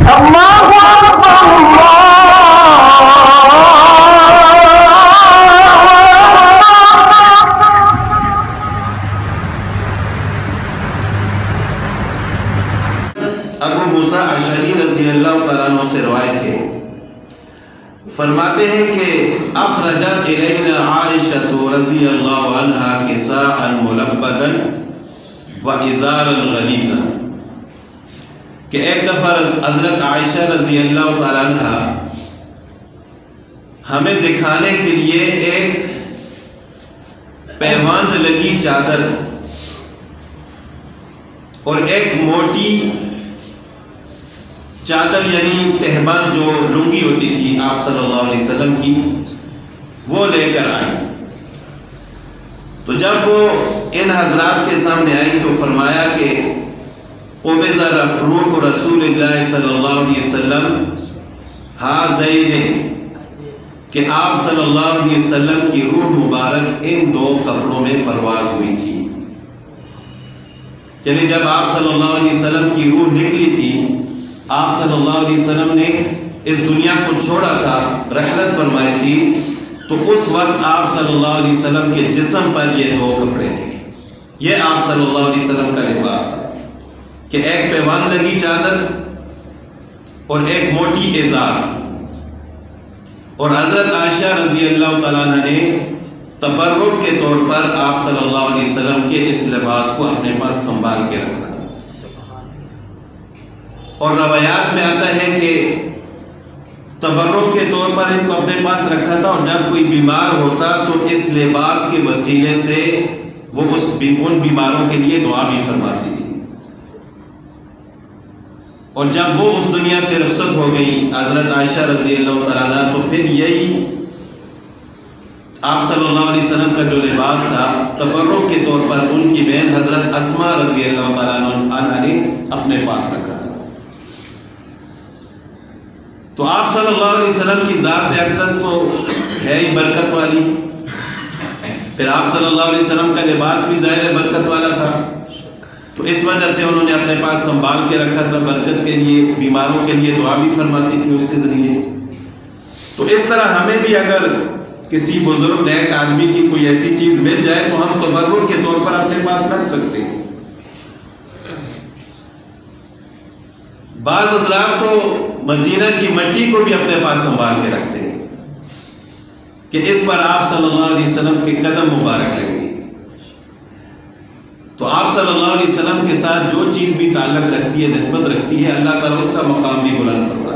ابو موسیٰ اشعری رضی اللہ تعالیٰ عنہ سے روایت ہے، فرماتے ہیں کہ اخرجت الینا عائشہ رضی اللہ عنہا کساء ملبدا وازارا غلیظا، کہ ایک دفعہ حضرت عائشہ رضی اللہ تعالیٰ عنہ ہمیں دکھانے کے لیے ایک پیواند لگی چادر اور ایک موٹی چادر یعنی تہبند جو لنگی ہوتی تھی آپ صلی اللہ علیہ وسلم کی، وہ لے کر آئی۔ تو جب وہ ان حضرات کے سامنے آئی تو فرمایا کہ قبض روح رسول اللہ صلی اللہ علیہ وسلم ہذین، کہ آپ صلی اللہ علیہ وسلم کی روح مبارک ان دو کپڑوں میں پرواز ہوئی تھی، یعنی جب آپ صلی اللہ علیہ وسلم کی روح نکلی تھی، آپ صلی اللہ علیہ وسلم نے اس دنیا کو چھوڑا تھا، رحلت فرمائی تھی، تو اس وقت آپ صلی اللہ علیہ وسلم کے جسم پر یہ دو کپڑے تھے، یہ آپ صلی اللہ علیہ وسلم کا لباس تھا کہ ایک پیوند لگی چادر اور ایک موٹی ازار۔ اور حضرت عائشہ رضی اللہ تعالیٰ عنہ نے تبرک کے طور پر آپ صلی اللہ علیہ وسلم کے اس لباس کو اپنے پاس سنبھال کے رکھا تھا۔ اور روایات میں آتا ہے کہ تبرک کے طور پر ان کو اپنے پاس رکھا تھا، اور جب کوئی بیمار ہوتا تو اس لباس کے وسیلے سے وہ ان بیماروں کے لیے دعا بھی فرماتی تھی۔ اور جب وہ اس دنیا سے رخصت ہو گئی حضرت عائشہ رضی اللہ تعالیٰ عنہ، تو پھر یہی آپ صلی اللہ علیہ وسلم کا جو لباس تھا تبرک کے طور پر ان کی بہن حضرت اسماء رضی اللہ تعالیٰ عنہ نے اپنے پاس رکھا تھا۔ تو آپ صلی اللہ علیہ وسلم کی ذات اقدس تو ہے ہی برکت والی، پھر آپ صلی اللہ علیہ وسلم کا لباس بھی ظاہر برکت والا تھا، تو اس وجہ سے انہوں نے اپنے پاس سنبھال کے رکھا تھا، برکت کے لیے، بیماروں کے لیے دعا بھی فرماتی تھی اس کے ذریعے۔ تو اس طرح ہمیں بھی اگر کسی بزرگ نیک آدمی کی کوئی ایسی چیز مل جائے تو ہم تبرک کے طور پر اپنے پاس رکھ سکتے ہیں۔ بعض حضرات تو مدینہ کی مٹی کو بھی اپنے پاس سنبھال کے رکھتے ہیں کہ اس پر آپ صلی اللہ علیہ وسلم کے قدم مبارک لگے۔ تو آپ صلی اللہ علیہ وسلم کے ساتھ جو چیز بھی تعلق رکھتی ہے، نسبت رکھتی ہے، اللہ تعالیٰ اس کا مقام بھی بلند فرماتا ہے۔